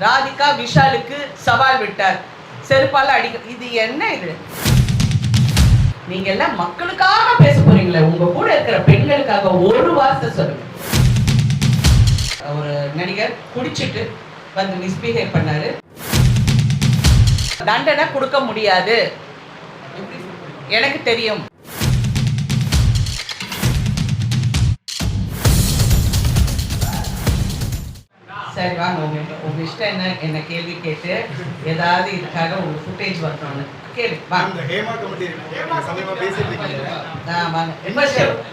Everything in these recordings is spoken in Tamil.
ராதிகா விஷாலுக்கு சவால் விட்டார், செருப்பால அடிக்க. இது என்ன இது? நீங்க எல்லாம் மக்களுக்காக பேச போறீங்களே, உங்க கூட இருக்கிற பெண்களுக்காக ஒரு வார்த்தை சொல்லுங்க. ஒரு நடிகர் குடிச்சிட்டு வந்து மிஸ்பிஹேவ் பண்ணாரு, தண்டனை கொடுக்க முடியாது, எனக்கு தெரியும். சரி வாங்க, உங்க இஷ்டம் என்ன, என்ன கேள்வி கேட்டு ஏதாவது இதுக்காக உங்க ஃபுட்டேஜ் வரணும்னு கேள்வி வாங்க.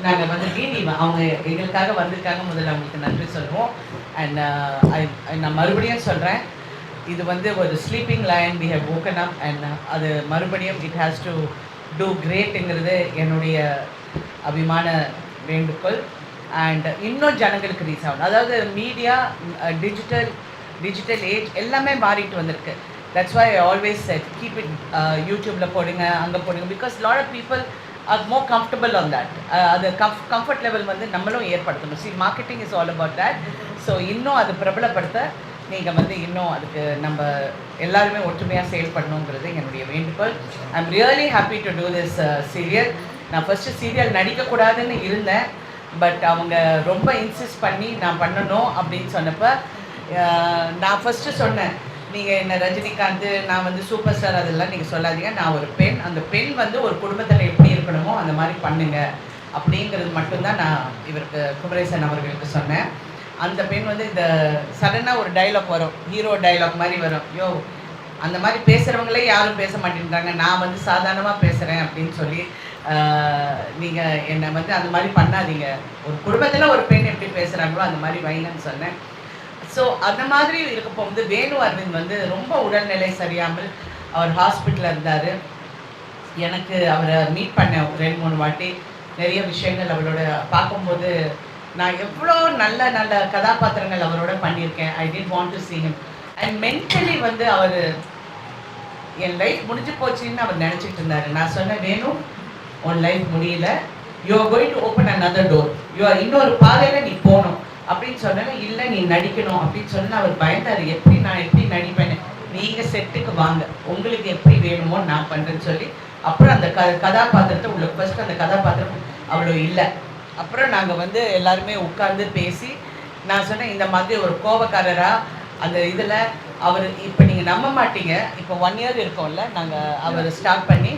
நாங்கள் வந்து டிடி அவங்க எங்களுக்காக வந்திருக்காங்க, முதல்ல அவங்களுக்கு நன்றி சொல்லுவோம். அண்ட் நான் மறுபடியும் சொல்கிறேன், இது வந்து ஒரு sleeping lion, we have woken up, and அது மறுபடியும் இட் ஹேஸ் டு டூ கிரேட்டுங்கிறது என்னுடைய அபிமான வேண்டுகோள். அண்ட் இன்னும் ஜனங்களுக்கு ரீச் ஆகணும். அதாவது மீடியா, டிஜிட்டல் ஏஜ் எல்லாமே மாறிட்டு வந்திருக்கு. That's why I always said keep it யூடியூப்பில் போடுங்க, அங்கே போடுங்க, because lot of people are more comfortable on that. அது கம்ஃபர்ட் லெவல் வந்து நம்மளும் ஏற்படுத்தணும். See, marketing is all about that. So இன்னும் அது பிரபலப்படுத்த நீங்கள் வந்து இன்னும் அதுக்கு நம்ம எல்லாருமே ஒற்றுமையாக செயல்படணுங்கிறது என்னுடைய வேண்டுகோள். I am really happy to do this serial. நான் ஃபஸ்ட்டு சீரியல் நடிக்கக்கூடாதுன்னு இருந்தேன், பட் அவங்க ரொம்ப இன்சிஸ்ட் பண்ணி நான் பண்ணணும் அப்படின்னு சொன்னப்போ நான் ஃபஸ்ட்டு சொன்னேன், நீங்கள் என்ன ரஜினிகாந்த், நான் வந்து சூப்பர் ஸ்டார், அதெல்லாம் நீங்கள் சொல்லாதீங்க, நான் ஒரு பெண், அந்த பெண் வந்து ஒரு குடும்பத்தில் எப்படி இருக்கணுமோ அந்த மாதிரி பண்ணுங்க அப்படிங்கிறது மட்டும்தான் நான் இவருக்கு குமரேசன் அவர்களுக்கு சொன்னேன். அந்த பெண் வந்து இந்த சடனாக ஒரு டைலாக் வரும், ஹீரோ டைலாக் மாதிரி வரும், யோ அந்த மாதிரி பேசுகிறவங்களே யாரும் பேச மாட்டேங்கிறாங்க, நான் வந்து சாதாரணமாக பேசுகிறேன் அப்படின்னு சொல்லி நீங்கள் என்னை வந்து அந்த மாதிரி பண்ணாதீங்க, ஒரு குடும்பத்தில் ஒரு பெண் எப்படி பேசுகிறாங்களோ அந்த மாதிரி வைங்கன்னு சொன்னேன். ஸோ அந்த மாதிரி இருக்கப்போ வந்து வேணு அரவிந்த் வந்து ரொம்ப உடல்நிலை சரியாமல் அவர் ஹாஸ்பிட்டலில் இருந்தார். எனக்கு அவரை மீட் பண்ணேன் 2-3 வாட்டி. நிறைய விஷயங்கள் அவரோட பார்க்கும்போது நான் எவ்வளோ நல்ல நல்ல கதாபாத்திரங்கள் அவரோட பண்ணியிருக்கேன். I did want to see him. And mentally வந்து அவர் என் லைஃப் முடிஞ்சு போச்சுன்னு அவர் நினச்சிட்டு இருந்தார். நான் சொன்னேன், வேணும் உன் லைஃப் முடியல, you are going to open another door, you are இன்னொரு பாதையில் நீ போகணும் அப்படின்னு சொன்னேன். இல்லை நீ நடிக்கணும் அப்படின்னு சொன்ன அவர் பயந்தார், நான் எப்படி நடிப்பேன்னு. நீங்கள் செட்டுக்கு வாங்க, உங்களுக்கு எப்படி வேணுமோ நான் பண்ணுறேன்னு சொல்லி அப்புறம் அந்த கதாபாத்திரத்தை உங்களுக்கு ஃபஸ்ட்டு அந்த கதாபாத்திரம் அவ்வளோ இல்லை. அப்புறம் நாங்கள் வந்து எல்லாருமே உட்கார்ந்து பேசி நான் சொன்னேன், இந்த மாதிரி ஒரு கோபக்காரராக அந்த இதில் அவர் இப்போ நீங்கள் நம்ப மாட்டீங்க, இப்போ 1 year இருக்கோம்ல நாங்கள் அவர் ஸ்டார்ட் பண்ணி,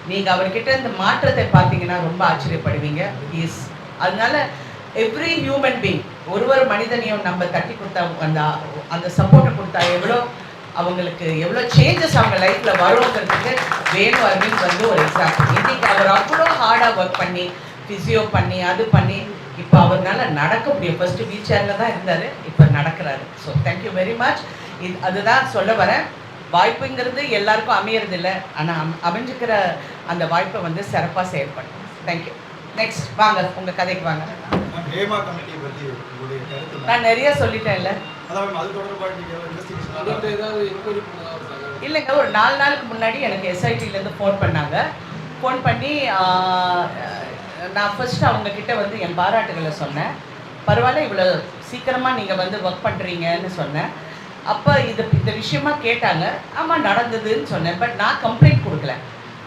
நீங்கள் அவர்கிட்ட இந்த மாற்றத்தை பார்த்தீங்கன்னா ரொம்ப ஆச்சரியப்படுவீங்க. அதனால எவ்ரி ஹியூமன் பீங், ஒரு மனிதனையும் நம்ம தட்டி கொடுத்தா, அந்த சப்போர்ட்டை கொடுத்தா அவங்களுக்கு எவ்வளோ சேஞ்சஸ் அவங்க லைஃப்பில் வருங்கிறதுக்கு வேணு அரவிந்த் வந்து ஒரு எக்ஸாம்பிள். இன்றைக்கி அவர் அவ்வளோ ஹார்டாக ஒர்க் பண்ணி ஃபிசியோ பண்ணி அது பண்ணி இப்போ அவர்னால நடக்க முடியும். ஃபஸ்ட்டு வீல் சேரில் தான் இருந்தார், இப்போ நடக்கிறாரு. So thank you very much. அதுதான் சொல்ல வரேன், வாய்ப்புங்கிறது எல்லாருக்கும் அமையறதில்ல, ஆனால் அமைஞ்சிக்கிற அந்த வாய்ப்பை வந்து சிறப்பாக செயல்படும். தேங்க்யூ. நெக்ஸ்ட் வாங்க, உங்கள் கதைக்கு வாங்க. நான் நிறைய சொல்லிட்டேன்ல. இல்லைங்க, ஒரு 4 நாளுக்கு முன்னாடி எனக்கு எஸ்ஐடிலேருந்து ஃபோன் பண்ணாங்க. ஃபோன் பண்ணி நான் ஃபஸ்ட்டு அவங்கக்கிட்ட வந்து என் பாராட்டுகளை சொன்னேன். பரவாயில்ல, இவ்வளோ சீக்கிரமாக நீங்கள் வந்து ஒர்க் பண்ணுறீங்கன்னு சொன்னேன். அப்போ இந்த விஷயமா கேட்டாங்க. ஆமாம் நடந்ததுன்னு சொன்னேன், பட் நான் கம்ப்ளைண்ட் கொடுக்கல.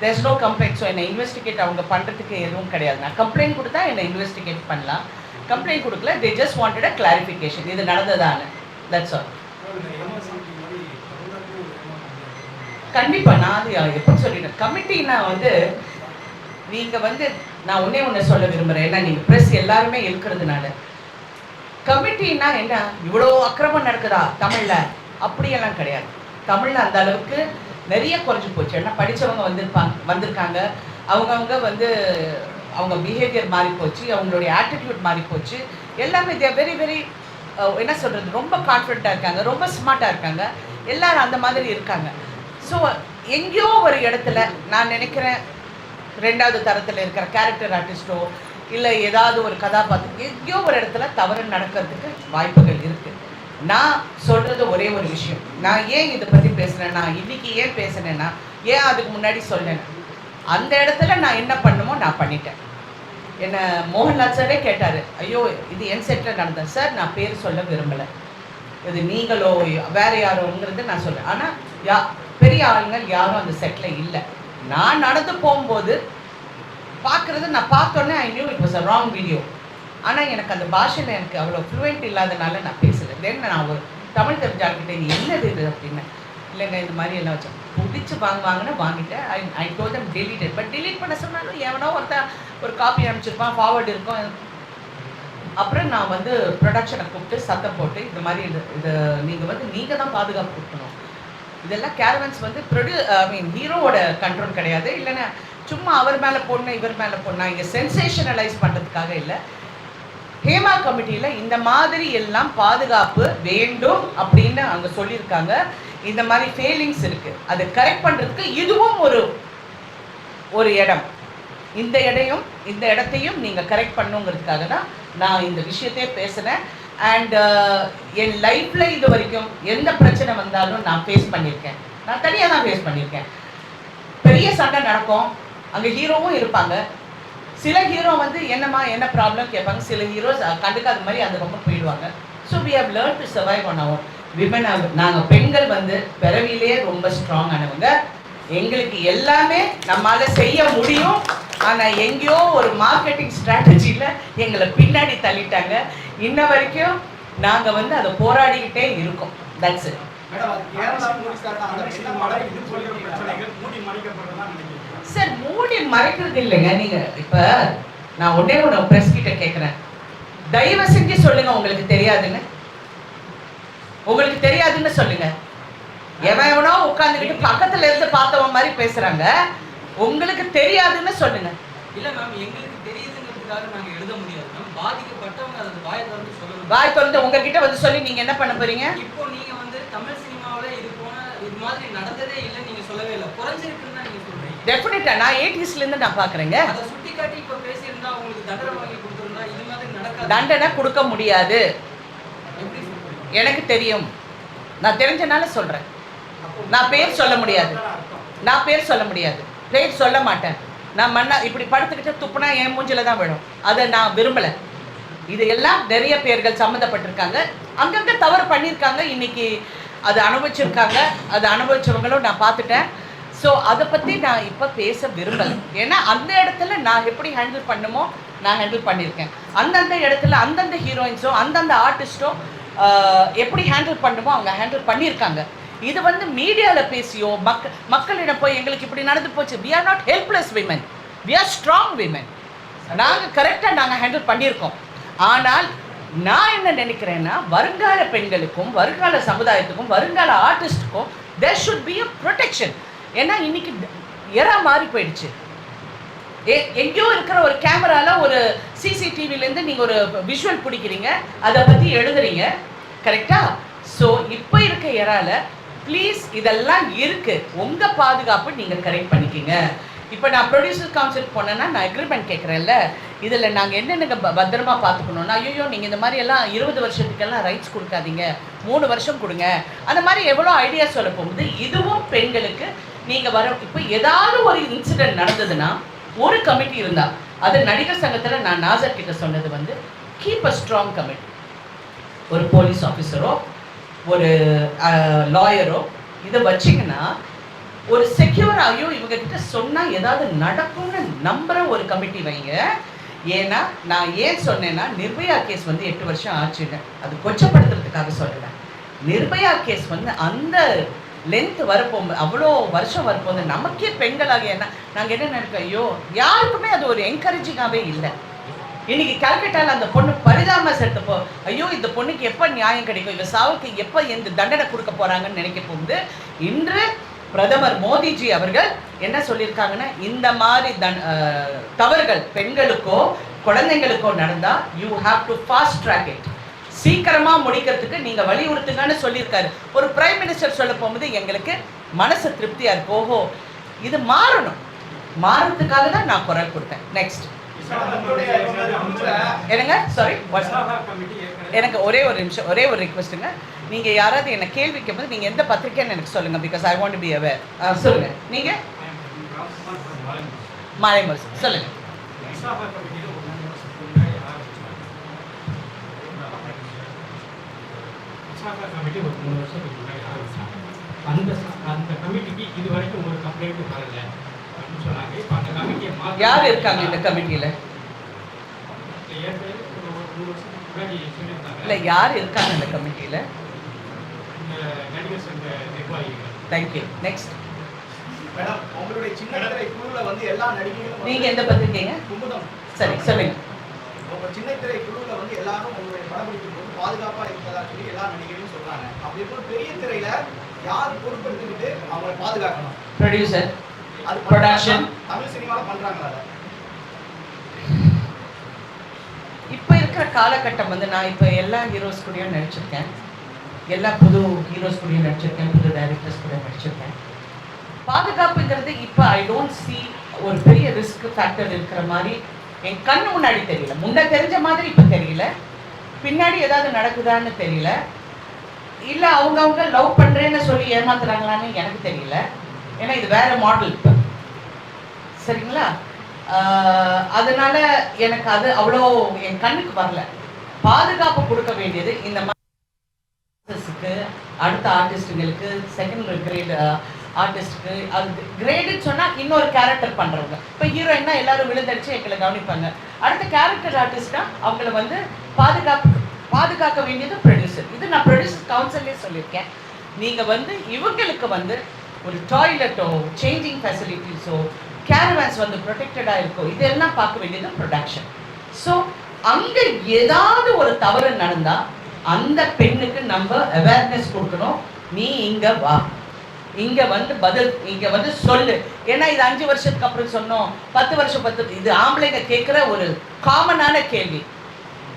There's no complaint. ஸோ என்னை இன்வெஸ்டிகேட் அவங்க பண்ணுறதுக்கு எதுவும் கிடையாது. நான் கம்ப்ளைண்ட் கொடுத்தா என்னை இன்வெஸ்டிகேட் பண்ணலாம், கம்ப்ளைண்ட் கொடுக்கல. They just wanted a clarification, இது நடந்ததானு. That's all. கண்டிப்பாக நான் அது எப்படி சொல்லிட்டேன், கமிட்டினா வந்து நீங்கள் வந்து நான் ஒன்று சொல்ல விரும்புகிறேன். ஏன்னா நீங்கள் ப்ரெஸ் எல்லாருமே இருக்கிறதுனால, கமிட்டின்னா என்ன, இவ்வளோ அக்கிரமம் நடக்குதா தமிழில், அப்படியெல்லாம் கிடையாது. தமிழில் அந்த அளவுக்கு நிறைய குறைஞ்சி போச்சு. ஏன்னா படித்தவங்க வந்திருக்காங்க, அவங்கவுங்க வந்து அவங்க பிஹேவியர் மாறி போச்சு, அவங்களுடைய ஆட்டிடியூட் மாறி போச்சு. எல்லாமே தே வெரி வெரி என்ன சொல்கிறது, ரொம்ப கான்ஃபிடென்ட்டாக இருக்காங்க, ரொம்ப ஸ்மார்ட்டாக இருக்காங்க, எல்லோரும் அந்த மாதிரி இருக்காங்க. ஸோ எங்கேயோ ஒரு இடத்துல நான் நினைக்கிறேன், 2வது தரத்தில் இருக்கிற கேரக்டர் ஆர்டிஸ்ட்டோ இல்லை ஏதாவது ஒரு கதாபாத்திரம் எங்கேயோ ஒரு இடத்துல தவறு நடக்கிறதுக்கு வாய்ப்புகள் இருக்குது. நான் சொல்கிறது ஒரே ஒரு விஷயம், நான் ஏன் இதை பற்றி பேசுகிறேன்னா, இன்றைக்கி ஏன் பேசுனேன்னா, ஏன் அதுக்கு முன்னாடி சொன்னேன், அந்த இடத்துல நான் என்ன பண்ணுமோ நான் பண்ணிட்டேன். என்னை மோகன்லால் சாரே கேட்டார், ஐயோ இது என் செட்டில் நடந்தேன் சார், நான் பேர் சொல்ல விரும்பலை, இது நீங்களோ வேற யாரோங்கிறது நான் சொல்றேன். ஆனால் பெரிய ஆளுங்கள் யாரும் அந்த செட்டில் இல்லை. நான் நடந்து போகும்போது பார்க்குறது நான் பார்த்தோன்னே I knew it was a wrong video. ஆனால் எனக்கு அந்த பாஷையில் எனக்கு அவ்வளோ ஃப்ளூயண்ட் இல்லாதனால நான் பேசலை. தென் நான் ஒரு தமிழ் தெரிஞ்சாக்கிட்டே நீ என்னது இது அப்படின்னு, இல்லைங்க இந்த மாதிரி எல்லாம் வச்சேன் பிடிச்சி வாங்குவாங்கன்னு வாங்கிட்டேன். I told them deleted. But delete பண்ண சொன்னாலும் எவனோ ஒரு காப்பி அனுப்பிச்சிருப்பான், ஃபார்வர்டு இருக்கும். அப்புறம் நான் வந்து ப்ரொடக்ஷனை கூப்பிட்டு சத்தம் போட்டு இந்த மாதிரி இது நீங்கள் தான் பாதுகாப்பு கொடுக்கணும். இதெல்லாம் கேரவன்ஸ் வந்து ஹீரோவோட கண்ட்ரோல் கிடையாது. இல்லைன்னா சும்மா அவர் மேலே போடணும் இவர் மேலே போடணும், இங்கே சென்சேஷனலைஸ் பண்ணுறதுக்காக இல்லை. ஹேமா கமிட்டியில் இந்த மாதிரி எல்லாம் பாதுகாப்பு வேண்டும் அப்படின்னு அங்கே சொல்லியிருக்காங்க. இந்த மாதிரி ஃபெயிலிங்ஸ் இருக்குது, அதை கரெக்ட் பண்ணுறதுக்கு இதுவும் ஒரு இடம். இந்த இடத்தையும் நீங்கள் கரெக்ட் பண்ணுங்கிறதுக்காக தான் நான் இந்த விஷயத்தையே பேசுகிறேன். அண்ட் என் லைஃப்பில் இது வரைக்கும் எந்த பிரச்சனை வந்தாலும் நான் ஃபேஸ் பண்ணியிருக்கேன். நான் தனியாக தான் ஃபேஸ் பண்ணியிருக்கேன். பெரிய சண்டை நடக்கும், அங்கே ஹீரோவும் இருப்பாங்க. சில ஹீரோ வந்து என்னம்மா என்ன ப்ராப்ளம் கேட்பாங்க. சில ஹீரோஸ் கண்டுக்காத மாதிரி அந்த ரொம்ப போயிடுவாங்க. So we have learn to survive on our women. நாங்கள் பெண்கள் வந்து பிறவிலேயே ரொம்ப ஸ்ட்ராங் ஆனவங்க. எங்களுக்கு எல்லாமே நம்மளால் செய்ய முடியும். ஆனால் எங்கேயோ ஒரு மார்க்கெட்டிங் ஸ்ட்ராட்டஜியில் எங்களை பின்னாடி தள்ளிட்டாங்க. இன்ன வரைக்கும் நாங்கள் வந்து அதை போராடிக்கிட்டே இருக்கோம். That's it. சார் மூடி மறைக்கிறது இல்லைங்க. நீங்கள் இப்போ நான் ஒன்றே ப்ரெஸ் கிட்ட கேட்குறேன், தயவு செஞ்சு சொல்லுங்க உங்களுக்கு தெரியாதுன்னு. உங்களுக்கு தெரியாதுன்னு சொல்லுங்க. எவனோ உட்காந்துக்கிட்டு பக்கத்துல இருந்து பார்த்தவன் மாதிரி பேசுறாங்க. உங்களுக்கு தெரியாதுன்னு சொல்லுங்க. இல்ல மேம், எங்களுக்கு தெரியுதுங்கிறதுக்காக நாங்க எழுத முடியாது மேம். பாதிக்கப்பட்டவங்க அதை வாய் திறந்து சொல்லணும். வாய் திறந்து உங்ககிட்ட வந்து சொல்லி நீங்க என்ன பண்ண போறீங்க? இப்போ நீங்க வந்து தமிழ் சினிமாவில இது மாதிரி நடந்ததே இல்லை நீங்க சொல்லவே இல்லை, குறைஞ்சிருக்குன்னு தான் நீங்க சொல்றீங்க. டெஃபினட்டா நான் 80s இருந்து நான் பாக்குறேங்க. அதை சுட்டி காட்டி இப்போ பேசியிருந்தா உங்களுக்கு தண்டனை வாங்கி கொடுத்துருந்தா இது மாதிரி நடக்காது. தண்டனை கொடுக்க முடியாது. எனக்கு தெரியும், நான் தெரிஞ்சனால சொல்றேன். நான் பேர் சொல்ல முடியாது. பேர் சொல்ல மாட்டேன். நான் இப்படி படுத்துக்கிட்டு துப்புனா என் மூஞ்சில தான் விழும். அதை நான் விரும்பலை. இது எல்லாம் நிறைய பேர்கள் சம்மந்தப்பட்டிருக்காங்க, அங்கங்கே தவறு பண்ணியிருக்காங்க. இன்னைக்கு அதை அனுபவிச்சிருக்காங்க. அதை அனுபவிச்சவங்களும் நான் பார்த்துட்டேன். ஸோ அதை பற்றி நான் இப்போ பேச விரும்பலை. ஏன்னா அந்த இடத்துல நான் எப்படி ஹேண்டில் பண்ணுமோ நான் ஹேண்டில் பண்ணியிருக்கேன். அந்தந்த இடத்துல அந்தந்த ஹீரோயின்ஸோ அந்தந்த ஆர்டிஸ்ட்டோ எப்படி ஹேண்டில் பண்ணுமோ அவங்க ஹேண்டில் பண்ணியிருக்காங்க. இது வந்து மீடியாவில் பேசியோ மக்களிடம் போய் எங்களுக்கு இப்படி நடந்து போச்சு. We are not helpless women, we are strong women. நாங்கள் கரெக்டாக நாங்கள் ஹேண்டில் பண்ணியிருக்கோம். ஆனால் நான் என்ன நினைக்கிறேன்னா, வருங்கால பெண்களுக்கும் வருங்கால சமுதாயத்துக்கும் வருங்கால ஆர்டிஸ்ட்டுக்கும் they should be a protection. ஏன்னா இன்னைக்கு எரா மாறி போயிடுச்சு. எங்கேயோ இருக்கிற ஒரு கேமராவில் ஒரு சிசிடிவிலேருந்து நீங்கள் ஒரு விஷுவல் பிடிக்கிறீங்க, அதை பற்றி எழுதுறீங்க, கரெக்டா? ஸோ இப்போ இருக்க எரால ப்ளீஸ் இதெல்லாம் இருக்குது, உங்கள் பாதுகாப்பு நீங்கள் கரெக்ட் பண்ணிக்கிங்க. இப்போ நான் ப்ரொடியூசர் கவுன்சில் போனேன்னா நான் அக்ரிமெண்ட் கேட்குறேன்ல, இதில் நாங்கள் என்னென்ன பத்திரமா பார்த்துக்கணுன்னா, ஐயோ நீங்கள் இந்த மாதிரி எல்லாம் 20 வருஷத்துக்கெல்லாம் ரைட்ஸ் கொடுக்காதீங்க, 3 வருஷம் கொடுங்க, அந்த மாதிரி எவ்வளோ ஐடியா சொல்ல போகுது. இதுவும் பெண்களுக்கு நீங்கள் இப்போ ஏதாவது ஒரு இன்சிடென்ட் நடந்ததுன்னா ஒரு கமிட்டி இருந்தால், அது நடிகர் சங்கத்தில் நான் நாசர் கிட்ட சொன்னது வந்து கீப் அ ஸ்ட்ராங் கமிட்டி. ஒரு போலீஸ் ஆஃபீஸரோ ஒரு லாயரோ இதை வச்சிங்கன்னா ஒரு செக்யூர் ஐயோ இவங்க கிட்ட சொன்னால் ஏதாவது நடக்கும்னு நம்புகிற ஒரு கமிட்டி வைங்க. ஏன்னா நான் ஏன் சொன்னேன்னா, நிர்பயா கேஸ் வந்து 8 வருஷம் ஆச்சுங்க. அது கொச்சப்படுத்துறதுக்காக சொல்கிறேன். நிர்பயா கேஸ் வந்து அந்த லென்த் வரப்போகும்போது, அவ்வளோ வருஷம் வரப்போகுது, நமக்கே பெண்களாக என்ன நாங்கள் என்ன நினைக்கிறோம், ஐயோ யாருக்குமே அது ஒரு என்கரேஜிங்காகவே இல்லை. இன்னைக்கு கல்கட்டாவில் அந்த பொண்ணு பரிதாபமாக செத்தப்போ, ஐயோ இந்த பொண்ணுக்கு எப்போ நியாயம் கிடைக்கும், இவ சாவுக்கு எப்போ எந்த தண்டனை கொடுக்க போகிறாங்கன்னு நினைக்க போகுது. இன்று பிரதமர் மோடிஜி அவர்கள் என்ன சொல்லியிருக்காங்கன்னா, இந்த மாதிரி தவறுகள் பெண்களுக்கோ குழந்தைங்களுக்கோ நடந்தால் you have to fast track it, சீக்கிரமாக முடிக்கிறதுக்கு நீங்கள் வலியுறுத்துங்கன்னு சொல்லியிருக்காரு. ஒரு பிரைம் மினிஸ்டர் சொல்ல போகும்போது எங்களுக்கு மனசு திருப்தியாக இருக்கு. ஓஹோ இது மாறணும், மாறுறதுக்காக தான் நான் குரல் கொடுத்தேன். நெக்ஸ்ட் என்னங்க, சாரி, எனக்கு ஒரே ஒரு நிமிஷம், ஒரே ஒரு ரிக்வெஸ்ட்டுங்க. நீங்கள் யாராவது என்ன கேள்வி கேட்கும்போது நீங்கள் எந்த பத்திரிக்கைன்னு எனக்கு சொல்லுங்கள், because I want to be aware. சொல்லுங்கள், நீங்கள் மாலைமர்ஸ் சொல்லுங்கள். விசாகா கமிட்டி ஒரு 3 வருஷத்துக்கு முன்னாடி ஆரம்பிச்சாங்க. அந்த அந்த கமிட்டிக்கு இது வரைக்கும் ஒரு கம்ப்ளைண்ட்டும் வரல அப்படின்னு சொன்னாங்க. இப்போ அந்த கமிட்டியை யார் இருக்காங்க இந்த கமிட்டியில்? ஏற்கனவே ஒரு 3 வருஷத்துக்கு முன்னாடி சொல்லியிருந்தாங்க. இல்லை, யார் இருக்காங்க இந்த கமிட்டியில்? இந்த நடிகர் சங்க நிர்வாகிகள். தேங்க்யூ. நெக்ஸ்ட் மேடம், உங்களுடைய சின்ன திரை குழுவில் வந்து எல்லா நடிகைகளும் நீங்கள் எந்த பத்திரிக்கைங்க? குமுதம். சரி, சொல்லுங்க. உங்க சின்ன திரை குழுவில் வந்து எல்லாரும் உங்களுடைய படப்பிடிக்கும் போது பாதுகாப்பா இருப்பதா சொல்லி எல்லா நடிகைகளும் சொல்றாங்க. அப்படி இருக்கும் பெரிய திரையில யார் பொறுப்பெடுத்துக்கிட்டு அவங்களை பாதுகாக்கணும்? ப்ரொடியூசர், அது ப்ரொடக்ஷன். தமிழ் சினிமாவில் பண்றாங்களா அதை? இப்போ இருக்கிற காலகட்டம் வந்து நான் இப்போ எல்லா ஹீரோஸ் கூடயும் நடிச்சிருக்கேன், எல்லா புது ஹீரோஸ் கூடயும் நடிச்சிருக்கேன், புது டைரக்டர்ஸ் கூட நடிச்சிருக்கேன். பாதுகாப்புங்கிறது இப்போ ஐ டோன்ட் சி ஒரு பெரிய ரிஸ்க் ஃபேக்டர் இருக்கிற மாதிரி என் கண்ணு முன்னாடி தெரியல. முன்ன தெரிஞ்ச மாதிரி இப்போ தெரியல. பின்னாடி ஏதாவது நடக்குதான்னு தெரியல. இல்லை அவங்கவுங்க லவ் பண்ணுறேன்னு சொல்லி ஏமாத்துறாங்களான்னு எனக்கு தெரியல. ஏன்னா இது வேற மாடல் இப்போ, சரிங்களா? அதனால எனக்கு அது அவ்வளோ என் கண்ணுக்கு வரல. பாதுகாப்பு கொடுக்க வேண்டியது இந்த மாதிரி அடுத்த ஆர்டிஸ்டுங்களுக்கு, செகண்ட் கிரேட் ஆர்டிஸ்ட்டுக்கு. அது கிரேடுன்னு சொன்னால் இன்னொரு கேரக்டர் பண்ணுறவங்க. இப்போ ஹீரோயின்னா எல்லாரும் விழுந்தடிச்சு எங்களை கவனிப்பாங்க. அடுத்த கேரக்டர் ஆர்டிஸ்டாக அவங்கள வந்து பாதுகாக்க வேண்டியது ப்ரொடியூசர். இது நான் ப்ரொடியூசர் கவுன்சிலே சொல்லியிருக்கேன். நீங்கள் வந்து இவங்களுக்கு வந்து ஒரு டாய்லெட்டோ, சேஞ்சிங் ஃபெசிலிட்டிஸோ, கேரவேன்ஸ் வந்து ப்ரொடெக்டடாக இருக்கும், இதெல்லாம் பார்க்க வேண்டியது ப்ரொடக்ஷன். ஸோ அங்கே ஏதாவது ஒரு தவறு நடந்தால் அந்த பெண்ணுக்கு நம்ம அவேர்னஸ் கொடுக்கணும். நீ இங்கே வா, இங்கே வந்து பதில், இங்கே வந்து சொல்லு. ஏன்னா இது 5 வருஷத்துக்கு அப்புறம் சொன்னோம், 10 வருஷம் இது ஆம்பளைங்க கேட்குற ஒரு காமனான கேள்வி.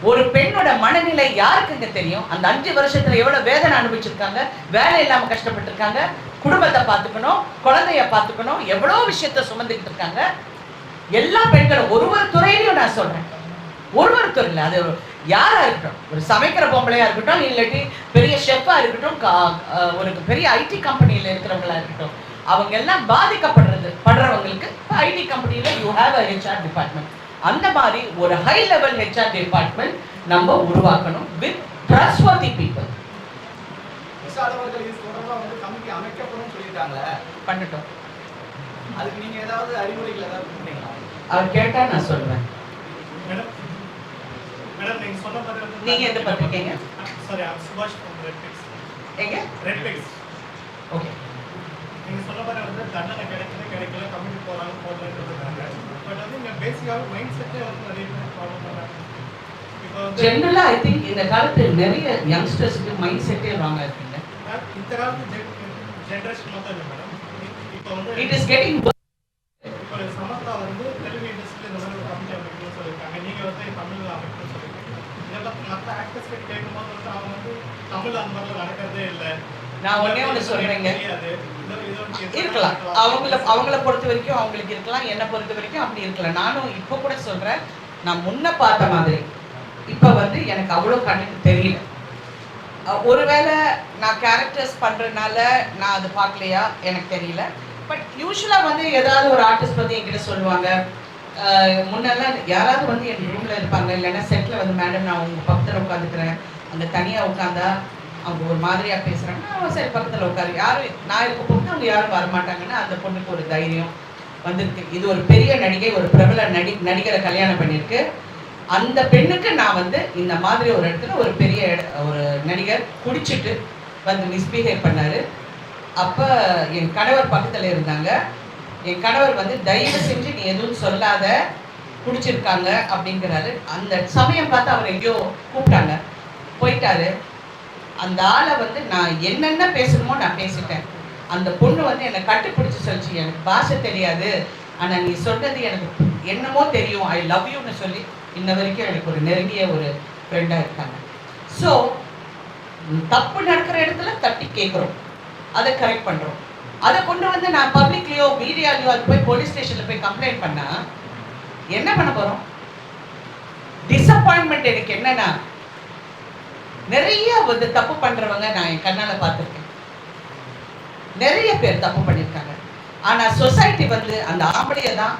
ஒரு பெண்ணோட மனநிலை யாருக்குங்க தெரியும்? அந்த 5 வருஷத்துல எவ்வளவு வேதனை அனுபவிச்சிருக்காங்க, வேலை இல்லாம கஷ்டப்பட்டிருக்காங்க, குடும்பத்தை பார்த்துக்கணும், குழந்தைய பார்த்துக்கணும், எவ்வளோ விஷயத்த சுமந்துக்கிட்டு இருக்காங்க. எல்லா பெண்களும் ஒரு துறையிலையும் நான் சொல்றேன், ஒரு துறையில் அது யாரா இருக்கட்டும், ஒரு சமைக்கிற பொம்பளையா இருக்கட்டும், இல்லாட்டி பெரிய ஷெஃபா இருக்கட்டும், ஒரு பெரிய ஐடி கம்பெனியில இருக்கிறவங்களா இருக்கட்டும், அவங்க எல்லாம் படுறவங்களுக்கு ஐடி கம்பெனியில you have a HR department. அந்த மாதிரி ஒரு ஹை லெவல் ஹெச்ஆர் டிபார்ட்மெண்ட் நம்ம உருவாக்கணும் வித் ட்ரஸ்ட்வர்தி பீப்புள். விசாலவர்கள் இது தொடர்பாக வந்து கமிட்டி அமைக்கப்படும் சொல்லிட்டாங்க, பண்ணட்டும். அதுக்கு நீங்க ஏதாவது அறிவுரைகள் ஏதாவது கொடுத்தீங்களா? அவர் கேட்டா நான் சொல்றேன். மேடம் மேடம் நீங்க சொன்ன மாதிரி நீங்க எந்த பத்திரிக்கைங்க? சாரி, சுபாஷ் ஃப்ரம் ரெட் பிக்ஸ். எங்க? Red Pix. ஓகே. நீங்க சொன்ன மாதிரி வந்து தண்டனை கிடைக்கல கமிட்டி போடலான்னு. பட் வந்து இங்க பேசிக்காக மைண்ட் செட்டே வந்து நிறைய பேர் ப்ராப்ளம் பண்றாங்க. இப்போ வந்து ஜெனரலா ஐ திங்க் இந்த காலத்துல நிறைய யங்ஸ்டர்ஸ்க்கு மைண்ட் செட்டே ராங்கா இருக்குங்க. இந்த காலத்து ஜெனரேஷன் மட்டும் இல்லை மேடம். இப்போ வந்து இட் இஸ் கெட்டிங். இப்போ சமத்தா வந்து தெலுங்கு இண்டஸ்ட்ரியில் இந்த மாதிரி ஒரு கமிட்டி அமைக்கணும்னு சொல்லியிருக்காங்க. நீங்கள் வந்து தமிழில் அமைக்கணும்னு சொல்லியிருக்கீங்க. இதெல்லாம் மற்ற ஆக்டர்ஸ் கிட்ட கேட்கும்போது வந்து அவங்க வந்து தமிழ் அந்த மாதிரிலாம் நடக்கிறதே இல்லை. நான் ஒண்ணே ஒன்று சொல்றேங்க, இருக்கலாம் அவங்கள பொறுத்த வரைக்கும் அவங்களுக்கு இருக்கலாம், என்னை பொறுத்த வரைக்கும் அப்படி இருக்கலாம். நானும் இப்போ கூட சொல்றேன், நான் முன்ன பார்த்த மாதிரி இப்போ வந்து எனக்கு அவ்வளோ கண்ணுக்கு தெரியல. ஒருவேளை நான் கேரக்டர்ஸ் பண்றதுனால நான் அது பார்க்கலையா எனக்கு தெரியல. பட் யூஸ்வலாக வந்து ஏதாவது ஒரு ஆர்டிஸ்ட் பற்றி என்கிட்ட சொல்லுவாங்க. முன்னெல்லாம் யாராவது வந்து என் ரூமில் இருப்பாங்க, இல்லைன்னா செட்டில் வந்து மேடம் நான் உங்கள் பக்கத்தில் உட்காந்துக்கிறேன், அங்கே தனியாக உட்காந்தா அவங்க ஒரு மாதிரியாக பேசுகிறாங்கன்னா சரி பக்கத்தில் உட்காரு, யாரும் நான் இருக்க போட்டு அவங்க யாரும் வரமாட்டாங்கன்னா அந்த பொண்ணுக்கு ஒரு தைரியம் வந்திருக்கு. இது ஒரு பெரிய நடிகை, ஒரு பிரபல நடிகரை கல்யாணம் பண்ணியிருக்கு. அந்த பெண்ணுக்கு நான் வந்து இந்த மாதிரி ஒரு இடத்துல ஒரு பெரிய ஒரு நடிகர் குடிச்சிட்டு வந்து மிஸ்பிஹேவ் பண்ணார். அப்போ என் கணவர் பக்கத்தில் இருந்தாங்க. என் கணவர் வந்து தயவு செஞ்சு நீ எதுவும் சொல்லாத, குடிச்சிருக்காங்க அப்படிங்கிறாரு. அந்த சமயம் பார்த்து அவர் எங்கேயோ கூப்பிட்டாங்க, போயிட்டாரு. அந்த ஆளை வந்து நான் என்னென்ன பேசணுமோ நான் பேசிட்டேன். அந்த பொண்ணு வந்து என்னை கட்டுப்பிடிச்சு சொல்லிச்சு, எனக்கு பாஷை தெரியாது, ஆனால் நீ சொன்னது எனக்கு என்னமோ தெரியும், ஐ லவ் யூன்னு சொல்லி இன்ன வரைக்கும் எனக்கு ஒரு நெருங்கிய ஒரு ஃப்ரெண்டாக இருக்காங்க. ஸோ தப்பு நடக்கிற இடத்துல தட்டி கேட்குறோம், அதை கரெக்ட் பண்ணுறோம். அதை கொண்டு வந்து நான் பப்ளிக்லேயோ மீடியாலேயோ அது போய் போலீஸ் ஸ்டேஷனில் போய் கம்ப்ளைண்ட் பண்ணால் என்ன பண்ண போகிறோம்? டிசப்பாயின்மெண்ட் எனக்கு என்னன்னா, நிறைய வந்து தப்பு பண்ணுறவங்க நான் என் கண்ணால் பார்த்துருக்கேன். நிறைய பேர் தப்பு பண்ணியிருக்காங்க. ஆனால் சொசைட்டி வந்து அந்த ஆம்பளையை தான்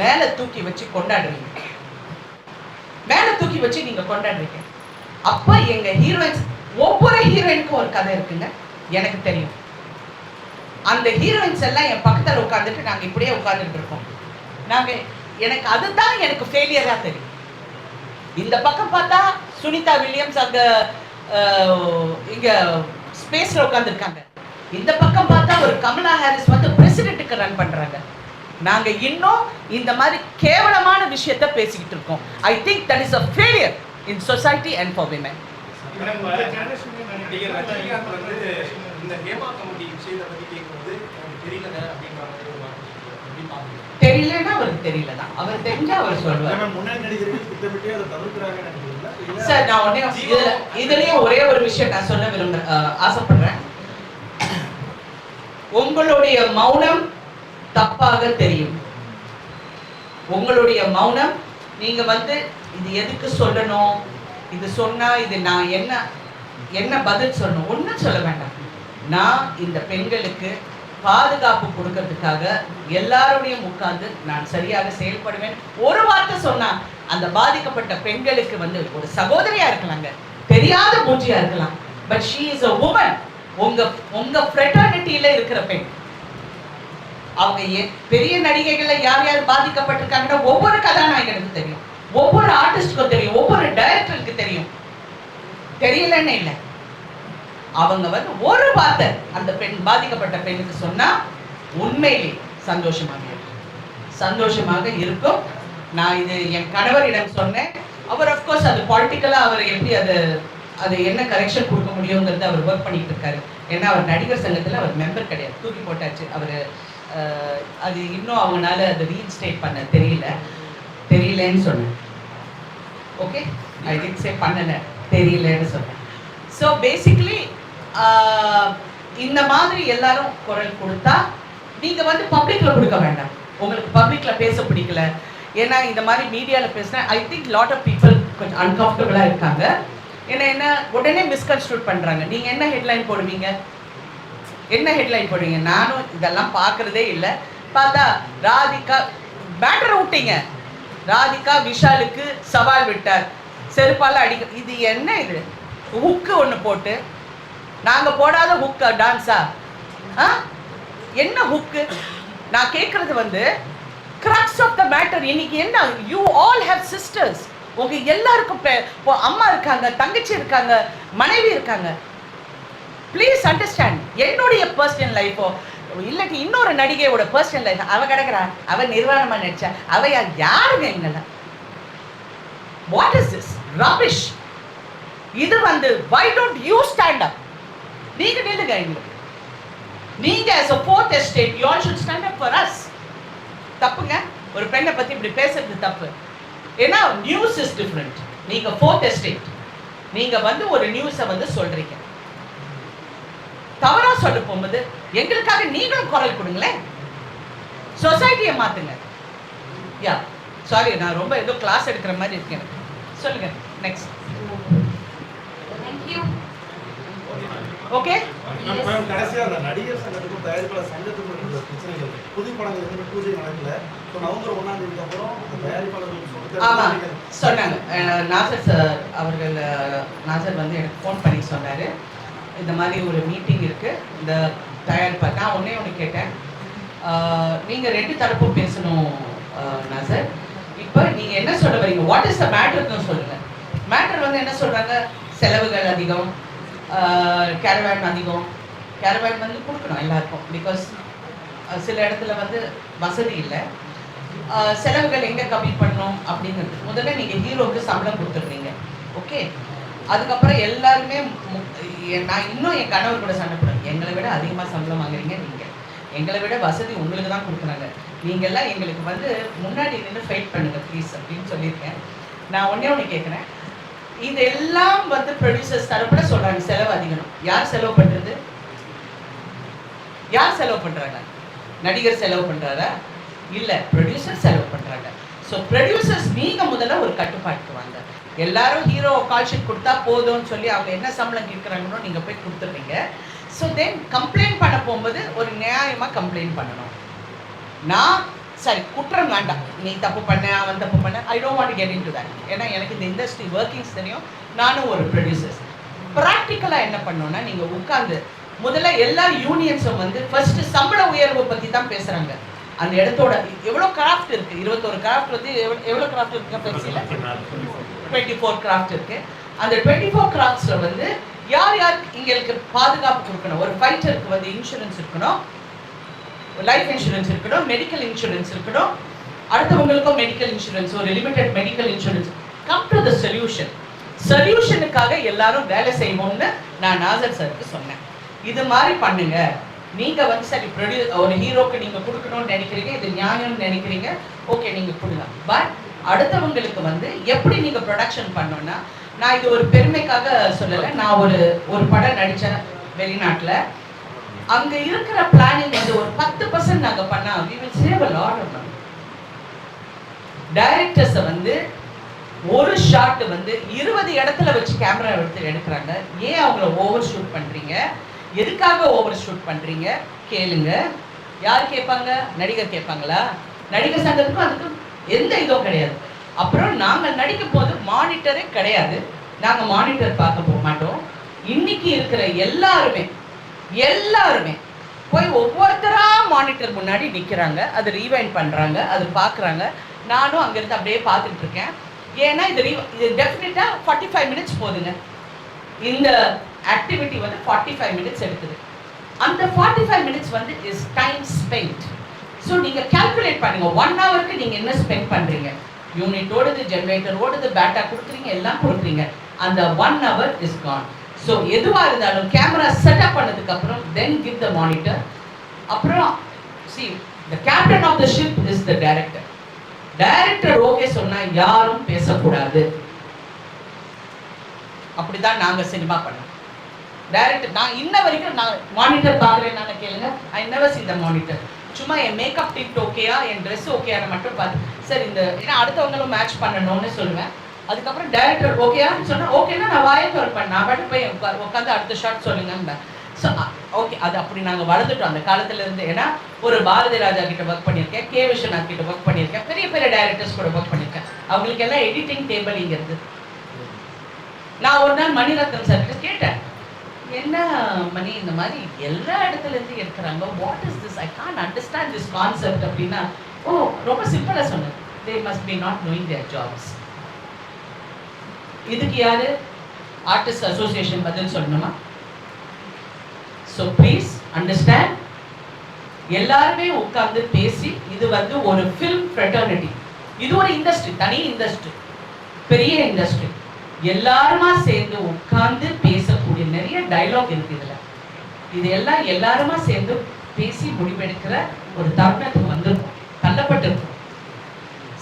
மேலே தூக்கி வச்சு கொண்டாடுறீங்க, மேலே தூக்கி வச்சு நீங்கள் கொண்டாடுறீங்க. அப்போ எங்கள் ஹீரோயின்ஸ் ஒவ்வொரு ஹீரோயினுக்கும் ஒரு கதை இருக்குங்க, எனக்கு தெரியும். அந்த ஹீரோயின்ஸ் எல்லாம் என் பக்கத்தில் உட்காந்துட்டு நாங்கள் இப்படியே உட்காந்துட்டு இருக்கோம். எனக்கு அதுதான் எனக்கு ஃபெயிலியரா தெரியும். இந்த பக்கம் பார்த்தா சுனிதா வில்லியம்ஸ் அங்க இங்க ஸ்பேஸ்ல உட்காந்துருக்காங்க. இந்த பக்கம் பார்த்தா ஒரு கமலா ஹாரிஸ் வந்து பிரசிடென்ட்டுக்கு ரன் பண்றாங்க. நாங்க இன்னும் இந்த மாதிரி கேவலமான விஷயத்தை பேசிக்கிட்டு இருக்கோம். I think that is a failure in society and for women. இந்த ஹேமா கமிட்டி விஷயத்தை பத்தி கேட்கும்போது தெரியலங்க அப்படின்ற மாதிரி ஒரு தெரியலன்னா அவருக்கு தெரியல தான். அவர் தெரிஞ்சா அவர் சொல்லுவார். முன்னாடி நடிகர்கள் திட்டமிட்டே அதை தவிர்க்கிறாங்கன்னு நினைக்கிறீங்களா? சார் நான் இதுலயும் ஒரே ஒரு விஷயம் நான் சொல்ல ஆசைப்படுறேன். உங்களுடைய மௌனம் தப்பாக தெரியும். உங்களுடைய மௌனம் நீங்க வந்து இது எதுக்கு சொல்லணும், இது சொன்னா இது நான் என்ன பதில் சொல்லணும், ஒன்றும் சொல்ல வேண்டாம். நான் இந்த பெண்களுக்கு பாதுகாப்பு கொடுக்கறதுக்காக எல்லாரோடையும் உட்கார்ந்து நான் சரியாக செயல்படுவேன். ஒரு வார்த்தை சொன்னா அந்த பாதிக்கப்பட்ட பெண்களுக்கு வந்து ஒரு சகோதரியா இருக்கலாங்க, தெரியாத மூஞ்சியா இருக்கலாம், but she is a woman. உங்க ஃப்ரெட்டர்னிட்டியில இருக்கிற பெண். அவங்க பெரிய நடிகைகள்ல யார் யார் பாதிக்கப்பட்டிருக்காங்கன்னா ஒவ்வொரு கதாநாயகனுக்கு தெரியும், ஒவ்வொரு ஆர்டிஸ்டுக்கும் தெரியும், ஒவ்வொரு டைரக்டருக்கு தெரியும். தெரியலன்னு இல்லை, அவங்க வந்து ஒரு வார்த்தை அந்த பெண் பாதிக்கப்பட்ட பெண்ணுக்கு சொன்னா உண்மையிலே சந்தோஷமாக இருக்கும். நான் இது என் கணவரிடம் சொன்னேன். அவர் அஃப்கோர்ஸ் அது பாலிட்டிக்கலா அவர் எப்படி அது என்ன கரெக்ஷன் கொடுக்க முடியுங்கிறது அவர் ஒர்க் பண்ணிட்டு இருக்காரு. ஏன்னா அவர் நடிகர் சங்கத்தில் அவர் மெம்பர் கிடையாது, தூக்கி போட்டாச்சு. அவர் அது இன்னும் அவங்களால அதை ரீஇன்ஸ்டேட் பண்ண தெரியலன்னு சொன்னேன். ஓகே, ஐ டிட் சே பண்ணல, தெரியலன்னு சொன்னேன். ஸோ பேசிக்லி இந்த மாதிரி எல்லாரும் குரல் கொடுத்தா நீங்க வந்து பப்ளிக்ல கொடுக்க வேண்டாம். உங்களுக்கு பப்ளிக்ல பேச பிடிக்கல, ஏன்னா இந்த மாதிரி மீடியால பேசினா I think lot of people கொஞ்சம் அன்கம்ஃபர்டபுளா இருக்காங்க. ஏன்னா என்ன உடனே மிஸ்கன்ஸ்ட்ரூட் பண்றாங்க. நீங்க என்ன ஹெட்லைன் போடுவீங்க, நானும் இதெல்லாம் பார்க்கறதே இல்லை. பார்த்தா ராதிகா பேட்டர் விட்டீங்க, ராதிகா விஷாலுக்கு சவால் விட்டார், செருப்பால அடிக்க. இது என்ன, இது ஹுக்கு ஒன்று போட்டு நாங்க போடாத ஹுக் டான்ஸா? என்ன ஹுக்கு? நான் கேட்கறது வந்து crux of the matter. இன்னைக்கு என்ன, you all have sisters. உங்க எல்லாருக்கும் அம்மா இருக்காங்க, தங்கச்சி இருக்காங்க, மனைவி இருக்காங்க. Please understand. என்னுடைய பர்சனல் லைஃபோ இல்லாட்டி இன்னொரு நடிகையோட பர்சனல் லைஃப் அவ கிடக்குறா, அவ நிர்வாணமா நடிச்சா, அவ யாருங்க எங்கெல்லாம்? What is this rubbish? இது வந்து why don't you stand up? நீங்க நில்லுங்க. நீங்க as a fourth estate you all should stand up for us. தப்புங்க, ஒரு பெண்ணை பத்தி இப்படி பேசுறது தப்பு. ஏன்னா நியூஸ் இஸ் டிஃபரெண்ட். நீங்க fourth estate, நீங்க வந்து ஒரு நியூஸை வந்து சொல்றீங்க, தவறா சொல்ல போகும்போது எங்களுக்காக நீங்களும் குரல் கொடுங்களேன், சொசைட்டியை மாத்துங்க. யா சாரி, நான் ரொம்ப ஏதோ கிளாஸ் எடுக்கிற மாதிரி இருக்கேன். சொல்லுங்க நெக்ஸ்ட். ஓகே, கடைசியா அந்த நடிகர் சங்கத்துக்கும் தயாரிப்பாளர் சங்கத்துக்கும் இருக்கிற பிரச்சனைகள், புது படங்கள் எதுவுமே பூஜை நடக்கல. நவம்பர் 1ஆம் தேதிக்கு அப்புறம் தயாரிப்பாளர்கள் ஆமா சொன்னாங்க. நாசர் சார் அவர்கள், நாசர் வந்து எனக்கு ஃபோன் பண்ணி சொன்னாரு, இந்த மாதிரி ஒரு மீட்டிங் இருக்கு, இந்த தயாரிப்பாளர். நான் ஒன்று கேட்டேன், நீங்க ரெண்டு தரப்பும் பேசணும் நாசர். இப்போ நீங்க என்ன சொல்ல வரீங்க, வாட் இஸ் த மேட்டர்னு சொல்லுங்க. மேட்டர் வந்து என்ன சொல்றாங்க, செலவுகள் அதிகம், கேரவேன் அதிகம். கேரவேன் வந்து கொடுக்கணும் எல்லாருக்கும், பிகாஸ் சில இடத்துல வந்து வசதி இல்லை. செலவுகள் எங்கே கம்மி பண்ணணும் அப்படிங்கிறது முதல்ல நீங்கள் ஹீரோவுக்கு சம்பளம் கொடுத்துருந்தீங்க. ஓகே, அதுக்கப்புறம் எல்லாருமே நான் இன்னும் என் கணவர் கூட சண்டை போடுறேன், எங்களை விட அதிகமாக சம்பளம் வாங்குறீங்க நீங்கள், எங்களை விட வசதி உங்களுக்கு தான் கொடுக்குறாங்க, நீங்கள்லாம் எங்களுக்கு வந்து முன்னாடி நின்று ஃபைட் பண்ணுங்கள் ப்ளீஸ் அப்படின்னு சொல்லியிருக்கேன். நான் ஒன்று கேட்குறேன், இதெல்லாம் வந்து ப்ரொடியூசர்ஸ் தரப்பட சொல்றாங்க செலவு அதிகம். யார் செலவு பண்றது? யார் செலவு பண்றாங்க? நடிகர் செலவு பண்றாரா? இல்ல, ப்ரொடியூசர் செலவு பண்றாங்க. ஸோ ப்ரொடியூசர்ஸ் நீங்க முதல்ல ஒரு கட்டுப்பாட்டுக்கு வாங்க. எல்லாரும் ஹீரோ கால் ஷீட் கொடுத்தா போதும்னு சொல்லி அவங்க என்ன சம்பளம் கேட்குறாங்களோ நீங்க போய் கொடுத்துட்றீங்க. ஸோ தென் கம்ப்ளைண்ட் பண்ண போகும்போது ஒரு நியாயமா கம்ப்ளைண்ட் பண்ணணும். நான் சரி குற்றம் வேண்டாம், நீ தப்பு பண்ண அவன் தப்பு பண்ண, I don't want to get into that. ஏன்னா எனக்கு இந்த இண்டஸ்ட்ரி ஒர்க்கிங்ஸ் தெரியும், நானும் ஒரு ப்ரொடியூசர்ஸ். ப்ராக்டிக்கலாக என்ன பண்ணோன்னா நீங்கள் உட்காந்து முதல்ல எல்லா யூனியன்ஸும் வந்து ஃபர்ஸ்ட் சம்பள உயர்வு பற்றி தான் பேசுகிறாங்க. அந்த இடத்தோட எவ்வளோ கிராஃப்ட் இருக்குது, 21 கிராஃப்ட் வந்து எவ்வளோ கிராஃப்ட் இருக்குது பெப்சியில் 24 கிராஃப்ட் இருக்குது. அந்த 24 கிராஃப்ட்ஸில் வந்து யார் யாருக்கு இங்களுக்கு பாதுகாப்பு கொடுக்கணும். ஒரு ஃபைட்டருக்கு வந்து இன்சூரன்ஸ் இருக்கணும், லைஃப் இன்சூரன்ஸ் இருக்கணும், மெடிக்கல் இன்சூரன்ஸ் இருக்கணும், அடுத்தவங்களுக்கும் மெடிக்கல் இன்சூரன்ஸ், ஒரு limited medical insurance. Come to the சொல்யூஷனுக்காக எல்லாரும் வேலை செய்வோம்னு நான் நாசர் சாருக்கு சொன்னேன். இது மாதிரி பண்ணுங்க. நீங்க வந்து சரி ஒரு ஹீரோக்கு நீங்க கொடுக்கணும்னு நினைக்கிறீங்க, இது நியாயம்னு நினைக்கிறீங்க, ஓகே நீங்க கொடுங்க. பட் அடுத்தவங்களுக்கு வந்து எப்படி நீங்க ப்ரொடக்ஷன் பண்ணோம்னா, நான் இது ஒரு பெருமைக்காக சொல்லலை. நான் ஒரு படம் நடித்தேன் வெளிநாட்டில். அங்கே இருக்கிற பிளானிங் வந்து ஒரு 10% நாங்கள் பண்ணால் we will save a lot of money. டைரக்டர்ஸை வந்து ஒரு ஷாட் வந்து 20 இடத்துல வச்சு கேமரா எடுக்கிறாங்க. ஏன் அவங்கள ஓவர் ஷூட் பண்ணுறீங்க, எதுக்காக ஓவர் ஷூட் பண்ணுறீங்க கேளுங்க. யார் கேட்பாங்க? நடிகர் கேட்பாங்களா? நடிகர் சங்கத்துக்கும் அதுக்கும் எந்த இதுவும் கிடையாது. அப்புறம் நாங்கள் நடிக்கும் போது மானிட்டரே கிடையாது, நாங்கள் மானிட்டர் பார்க்க போக மாட்டோம். இன்னைக்கு இருக்கிற எல்லாருமே போய் ஒவ்வொருத்தரா மானிட்டர் முன்னாடி நிற்கிறாங்க, அது ரீவைண்ட் பண்ணுறாங்க, அது பார்க்குறாங்க. நானும் அங்கேருந்து அப்படியே பார்த்துட்டு இருக்கேன். ஏன்னா இது டெஃபினட்டாக 45 மினிட்ஸ் போகுதுங்க. இந்த ஆக்டிவிட்டி வந்து 45 மினிட்ஸ் எடுக்குது. அந்த 45 மினிட்ஸ் வந்து இஸ் டைம் ஸ்பெண்ட். ஸோ நீங்கள் கால்குலேட் பண்ணுங்க, 1 ஹவருக்கு நீங்கள் என்ன ஸ்பெண்ட் பண்ணுறீங்க. யூனிட் ஓடுது, ஜென்ரேட்டர் ஓடுது, பேட்டா கொடுக்குறீங்க, எல்லாம் கொடுக்குறீங்க. அந்த 1 ஹவர் இஸ் கான். ஸோ எதுவாக இருந்தாலும் கேமரா செட்டப் பண்ணதுக்கு அப்புறம் தென் கிவ் த மானிட்டர். அப்புறம் see the captain of the ship is the director. Director okay சொன்னா யாரும் பேசக்கூடாது. அப்படிதான் நாங்க சினிமா பண்ணோம். டைரக்டர் நான் இன்ன வரைக்கும் நான் மானிட்டர் பார்க்குறேன் கேளுங்க, I never sea the monitor. சும்மா என் மேக்கப் டிப் ஓகேயா, என் ட்ரெஸ் ஓகேயான மட்டும் பார்த்து சரி இந்த ஏன்னா அடுத்தவங்களும் மேட்ச் பண்ணணும்னு சொல்லுவேன். அதுக்கப்புறம் டைரக்டர் ஓகேயான்னு சொன்னால் ஓகேன்னா நான் வாயை திறப்பேன், நான் பாட்டு போய் உட்காந்து அடுத்த ஷாட் சொல்லுங்க. ஸோ ஓகே அது அப்படி நாங்கள் வளர்ந்துட்டோம் அந்த காலத்துலேருந்து. ஏன்னா ஒரு பாரதி ராஜா கிட்ட ஒர்க் பண்ணியிருக்கேன், கே விஸ்வநாத் கிட்ட ஒர்க் பண்ணியிருக்கேன், பெரிய பெரிய டைரக்டர்ஸ் கூட ஒர்க் பண்ணியிருக்கேன். அவங்களுக்கு எல்லாம் எடிட்டிங் டேபிள் இங்கே இருக்குது. நான் ஒரு நாள் மணிரத்னம் சார்கிட்ட கேட்டேன், என்ன மணி இந்த மாதிரி எல்லா இடத்துலேருந்து எடுக்கிறாங்க, what is this, I can't understand this concept அப்படின்னா, ஓ ரொம்ப சிம்பிளாக சொன்னேன், they must be not knowing there jobs. இதுக்கு யாரு ஆர்டிஸ்ட் அசோசியேஷன் பதில் சொல்லணுமா? So please understand. எல்லாருமே உட்கார்ந்து பேசி இது வந்து ஒரு ஃபில்ம் ஃப்ரெட்டர்னிட்டி. இது ஒரு இண்டஸ்ட்ரி, தனி இண்டஸ்ட்ரி, பெரிய இண்டஸ்ட்ரி. எல்லாருமா சேர்ந்து உட்கார்ந்து பேசக்கூடிய நிறைய டைலாக் இருக்கு இதுல. இது எல்லாம் எல்லாருமா சேர்ந்து பேசி முடிவெடுக்கிற ஒரு தருணத்துக்கு வந்திருக்கும், தள்ளப்பட்டிருக்கும்.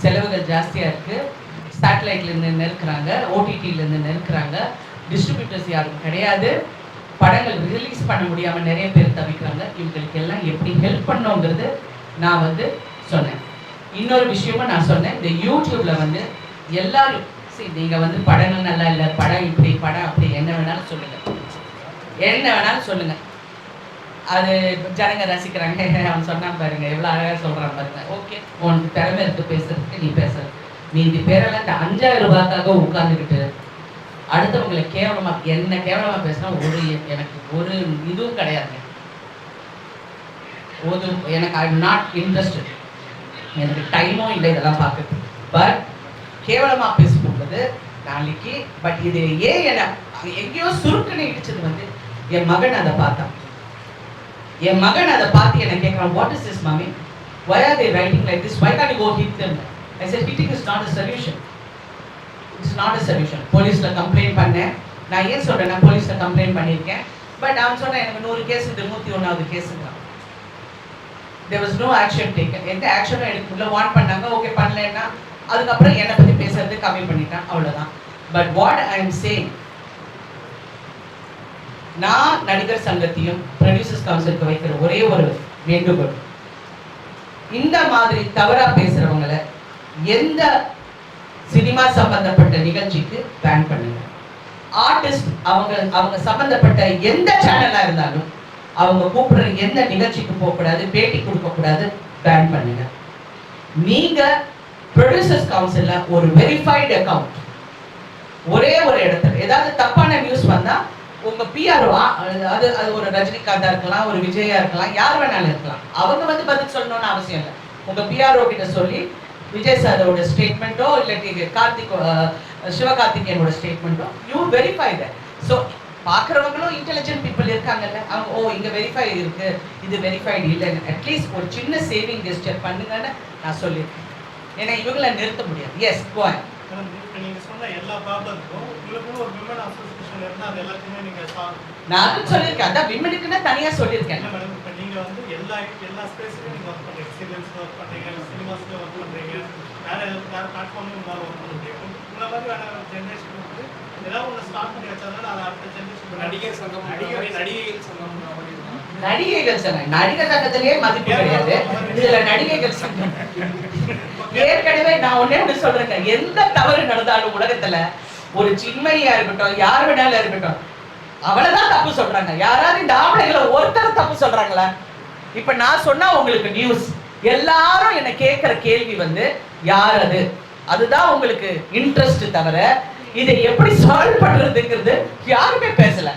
செலவுகள் ஜாஸ்தியா இருக்கு, சேட்டலைட்ல இருந்து நெருக்கிறாங்க, ஓடிடில இருந்து நெருக்கிறாங்க, டிஸ்ட்ரிபியூட்டர்ஸ் யாரும் கிடையாது, படங்கள் ரிலீஸ் பண்ண முடியாம நிறைய பேர் தவிக்கிறாங்க. இவங்களுக்கு எல்லாம் எப்படி ஹெல்ப் பண்ணோங்கிறது நான் வந்து சொன்னேன். இன்னொரு விஷயமும் நான் சொன்னேன், இந்த யூடியூப்ல வந்து எல்லாரும் நீங்க வந்து படங்கள் நல்லா இல்லை, படம் இப்படி படம் அப்படி என்ன வேணாலும் சொல்லுங்க, அது ஜனங்க ரசிக்கிறாங்க. அவன் சொன்னான் பாருங்க, எவ்வளவு அழகா சொல்றான் பாருங்க. ஓகே, உனக்கு திறமை இருக்கு பேசுறதுக்கு, நீ பேசுற. மீதி பேரெல்லாம் இந்த 5000 ரூபாய்க்காக உட்கார்ந்துக்கிட்டு அடுத்தவங்களை கேவலமா என்ன கேவலமா பேசினா எனக்கு ஒரு இதுவும் கிடையாதுங்க. எனக்கு ஐ எம் நாட் இன்ட்ரெஸ்டட், எனக்கு டைமும் இல்லை இதெல்லாம் பார்க்குறது. பட் கேவலமா பேசிக்கொண்டது நாளைக்கு. பட் இது ஏன் என எங்கேயோ சுருக்குன்னு இடிச்சது வந்து என் மகன் அதை பார்த்தான். என் மகன் அதை பார்த்து என்ன கேட்குறான், what is this mummy, why are they writing like this, why can't you go hit them? I said hitting is not a solution. It's not a solution. போலீஸ்ல கம்ப்ளைண்ட் பண்ணேன். நான் ஏன் சொல்றேன், நான் போலீஸ்ல கம்ப்ளைண்ட் பண்ணியிருக்கேன். பட் அவன் சொன்னேன் எனக்கு 100 கேஸ், இது 101வது கேஸுங்கிறான். there was no action taken. எந்த ஆக்ஷனும் எடுக்க முடியல. வார்ன் பண்ணாங்க, ஓகே பண்ணலன்னா அதுக்கப்புறம் என்னை பற்றி பேசுறது கம்மி பண்ணிட்டான், அவ்வளோதான். But what I am saying, நான் நடிகர் சங்கத்தையும் ப்ரொடியூசர்ஸ் கவுன்சிலுக்கு வைக்கிற ஒரே ஒரு வேண்டுகோள், இந்த மாதிரி தவறா பேசுறவங்களை எந்த சினிமா சம்பந்தப்பட்ட நிகழ்ச்சிக்கு பேன் பண்ணுங்க. ஆர்டிஸ்ட் அவங்க சம்பந்தப்பட்ட எந்த சேனலா இருந்தாலும் அவங்க கூப்பிடுற எந்த நிகழ்ச்சிக்கு போகக்கூடாது, பேட்டி கொடுக்கக்கூடாது, பேன் பண்ணுங்க. நீங்க ப்ரொடியூசர்ஸ் கவுன்சில்ல ஒரு வெரிஃபைடு அக்கவுண்ட், ஒரே ஒரு இடத்துல ஏதாவது தப்பான நியூஸ் வந்தா உங்க பிஆர்ஓ அது அது ஒரு ரஜினிகாந்தா இருக்கலாம், ஒரு விஜயா இருக்கலாம், யார் வேணாலும் இருக்கலாம். அவங்க வந்து பதில் சொல்லணும்னு அவசியம் இல்லை. உங்க பிஆர்ஓ கிட்ட சொல்லி விஜய் சாரோட ஸ்டேட்மெண்ட்டோ இல்லாட்டி சிவகார்த்திகேயனோட ஸ்டேட்மெண்ட்டோ யூ வெரிஃபை தட். ஸோ பார்க்குறவங்களும் இன்டெலிஜென்ட் பீப்புள் இருக்காங்கல்ல, அவங்க ஓ இங்கே வெரிஃபை இருக்கு, இது வெரிஃபைடு இல்லைன்னு அட்லீஸ்ட் ஒரு சின்ன சேவிங் கெஸ்டர் பண்ணுங்கன்னு நான் சொல்லியிருக்கேன். ஏன்னா இவங்களை நிறுத்த முடியாது. எஸ் கோயன். நீங்க சொன்ன எல்லா ப்ராப்ளம்க்கும் உங்களுக்குன்னு ஒரு விமன் அசோசியேஷன் இருந்தால் அது எல்லாத்தையுமே நீங்க நானும் சொல்லியிருக்கேன். அதான் விமனுக்குன்னா தனியாக சொல்லியிருக்கேன். மேடம் இப்போ நீங்க வந்து எல்லா ஸ்பேஸ்லையும் நீங்க ஒர்க் பண்ணுறீங்க, சீரியல்ஸ்ல ஒர்க் பண்ணுறீங்க, சினிமாஸ்ல ஒர்க் பண்ணுறீங்க, வேற பிளாட்ஃபார்ம்ல உங்களால் ஒர்க் பண்ண முடியும். உங்களை மாதிரி வேற ஜென்ரேஷன் வந்து ஏதாவது ஒன்று ஸ்டார்ட் பண்ணி வச்சாதான் அது அடுத்த ஜென்ரேஷன் நடிகர் சங்கம், நடிகைகள் சங்கம் நடிகைகள் சங்கம், நடிகர் சங்கத்திலேயே மதிப்பு கிடையாது, இதுல நடிகைகள் சங்கம். ஏற்கனவே நான் ஒண்ணு சொல்றேங்க, எந்த தவறு நடந்தாலும் உலகத்துல ஒரு சின்மையா இருக்கட்டும், யார் வேணாலும் இருக்கட்டும், அவளதான் தப்பு சொல்றாங்க. யாராவது இந்த ஆம்பளைகளை ஒருத்தர் தப்பு சொல்றாங்களா? இப்ப நான் சொன்னா உங்களுக்கு நியூஸ், எல்லாரும் என்ன கேட்கிற கேள்வி வந்து யார் அது, அதுதான் உங்களுக்கு இன்ட்ரெஸ்ட் தவிர இதை எப்படி சால்வ் பண்றதுங்கிறது யாருமே பேசல.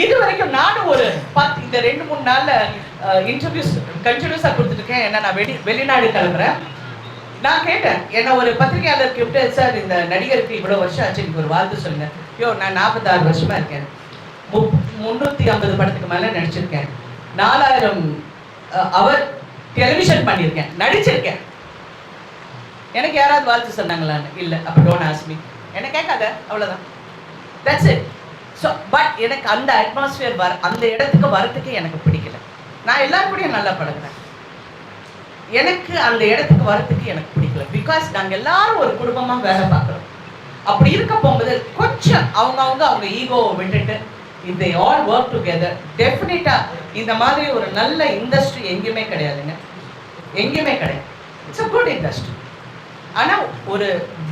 இது வரைக்கும் நானும் ஒரு இந்த 2-3 நாள்ல இன்டர்வியூஸ் கண்டினியூஸா கொடுத்துட்டு இருக்கேன். ஏன்னா நான் வெளிநாடு கிளம்புறேன். நான் கேட்டேன், என்ன ஒரு பத்திரிகையாளர் கூப்பிட்டு, சார் இந்த நடிகருக்கு இவ்வளவு வருஷம் ஆச்சு, எனக்கு ஒரு வாழ்த்து சொல்லுங்க. யோ நான் 46 வருஷமா இருக்கேன், 350 படத்துக்கு மேல நடிச்சிருக்கேன், 4000 அவர் டெலிவிஷன் பண்ணியிருக்கேன், நடிச்சிருக்கேன். எனக்கு யாராவது வாழ்த்து சொன்னாங்களான்னு இல்லை. அப்ப டோன்ட் ஆஸ்க் மீ, என்ன கேட்காத, அவ்வளவுதான். That's it. ஸோ பட் எனக்கு அந்த அட்மாஸ்பியர் அந்த இடத்துக்கு வரத்துக்கு எனக்கு பிடிக்கல. நான் எல்லாரும் கூடயும் நல்லா பழகுறேன், எனக்கு அந்த இடத்துக்கு வரத்துக்கு எனக்கு பிடிக்கல. பிகாஸ் நாங்கள் எல்லாரும் ஒரு குடும்பமாக வேலை பார்க்குறோம். அப்படி இருக்க போகும்போது கொஞ்சம் அவங்க ஈகோவை விட்டுட்டு இந்த ஆல் ஒர்க் டுகெதர், டெஃபினட்டா இந்த மாதிரி ஒரு நல்ல இண்டஸ்ட்ரி எங்கேயுமே கிடையாதுங்க, எங்கேயுமே கிடையாது. It's a good industry. ஆனால் ஒரு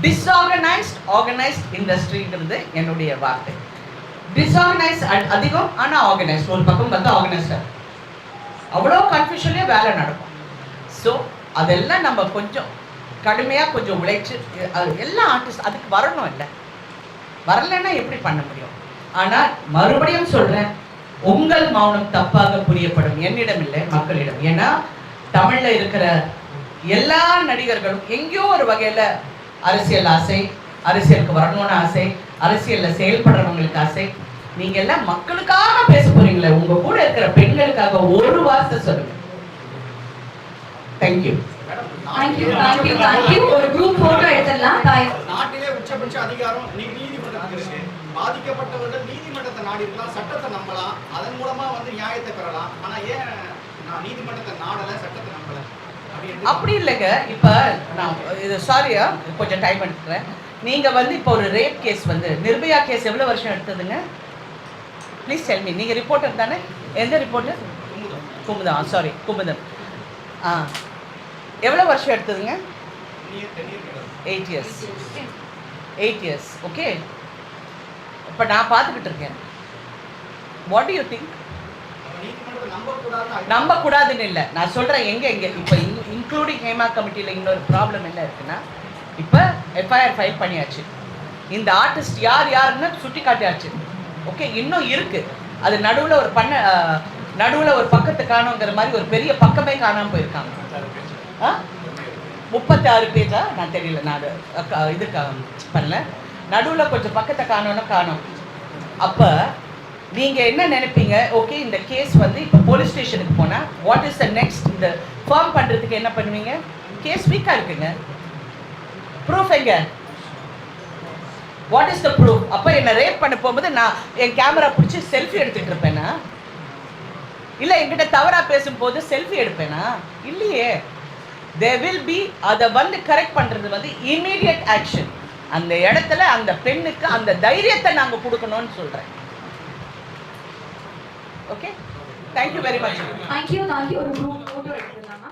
டிஸ்ஆர்கனைஸ்ட் ஆர்கனைஸ்ட் இண்டஸ்ட்ரிங்கிறது என்னுடைய வார்த்தை. டிஸ்ஆர்கனைஸ்ட் அதிகம், ஆனால் ஆர்கனைஸ்ட் ஒரு பக்கம் வந்து ஆர்கனைஸ்டாக அவ்வளோ கன்ஃபியூஷன்லேயே வேலை நடக்கும். ஸோ அதெல்லாம் நம்ம கொஞ்சம் கடுமையாக கொஞ்சம் உழைச்சி எல்லா ஆர்டிஸ்ட் அதுக்கு வரணும். இல்லை வரலைன்னா எப்படி பண்ண முடியும்? ஆனால் மறுபடியும் சொல்கிறேன், உங்கள் மௌனம் தப்பாக புரியப்படும், என்னிடம் இல்லை மக்களிடம். ஏன்னா தமிழில் இருக்கிற எல்லா நடிகர்களும் எங்கேயோ ஒரு வகையில் அரசியல் ஆசை, அரசியலுக்கு வரணும்னு ஆசை, அரசியலில் செயல்படுறவங்களுக்கு ஆசை. நீங்கள் எல்லாம் மக்களுக்காக பேச போறீங்களே, உங்கள் கூட இருக்கிற பெண்களுக்காக ஒரு வார்த்தை சொல்லுங்க. தேங்க்யூ. ஒரு குரூப் போட்டோ எடுத்துடலாம். நாட்டிலே உச்சபட்ச அதிகாரம் நீதிமன்றத்துக்கு இருக்கு. பாதிக்கப்பட்டவர்கள் நீதிமன்றத்தை நாடி இருக்கலாம், சட்டத்தை நம்பலாம், அதன் மூலமா வந்து நியாயத்தை பெறலாம். ஆனா ஏன் நான் நீதிமன்றத்தை நாடல, சட்டத்தை நம்பல? அப்படி இல்லைங்க. இப்ப நான் இது சாரியா கொஞ்சம் டைம் எடுத்துக்கிறேன். நீங்க வந்து இப்போ ஒரு ரேப் கேஸ் வந்து நிர்பயா கேஸ் எவ்வளவு வருஷம் எடுத்ததுங்க? Please tell me. நீங்க ரிப்போர்ட்டர் தானே? எந்த ரிப்போர்ட்டர்? குமுதம். சாரி குமுதம். எவ்வளோ வருஷம் எடுத்ததுங்க? 8 years. 8 years. ஓகே. இப்போ நான் பார்த்துக்கிட்டு இருக்கேன். What to you think? நம்ப கூடாதுன்னு இல்லை, நான் சொல்கிறேன். எங்கே இப்போ இன்க்ளூடிங் ஹேமா கமிட்டியில் இன்னொரு ப்ராப்ளம் என்ன இருக்குன்னா, இப்போ எஃப்ஐஆர் ஃபைல் பண்ணியாச்சு, இந்த ஆர்டிஸ்ட் யாருன்னு சுட்டி காட்டியாச்சு. ஓகே, இன்னும் இருக்குது. அது நடுவில் ஒரு பக்கத்தை காணுங்கிற மாதிரி ஒரு பெரிய பக்கமே காணாமல் போயிருக்காங்க. 36 பேஜா நான் தெரியல, நான் இது பண்ணல. நடுவில் கொஞ்சம் பக்கத்தை காணும். அப்போ நீங்கள் என்ன நினைப்பீங்க? ஓகே, இந்த கேஸ் வந்து இப்போ போலீஸ் ஸ்டேஷனுக்கு போனால் வாட் இஸ் த நெக்ஸ்ட்? இந்த ஃபார்ம் பண்ணுறதுக்கு என்ன பண்ணுவீங்க? கேஸ் வீக்காக இருக்குங்க, ப்ரூஃப் எங்க? What is the proof? அப்போ என்னை ரேப் பண்ண போகும்போது நான் என் கேமரா பிடிச்சி செல்ஃபி எடுத்துகிட்டு இருப்பேனா? இல்லை என்கிட்ட தவறாக பேசும்போது செல்ஃபி எடுப்பேனா? இல்லையே. there will be அதை வந்து கரெக்ட் பண்ணுறது வந்து இமீடியட் ஆக்ஷன். அந்த இடத்துல அந்த பெண்ணுக்கு அந்த தைரியத்தை நாங்கள் கொடுக்கணும்னு சொல்கிறேன். Okay, thank you very much. Thank you. ஒரு குரூப் போட்டோ எடுத்துடலாமா?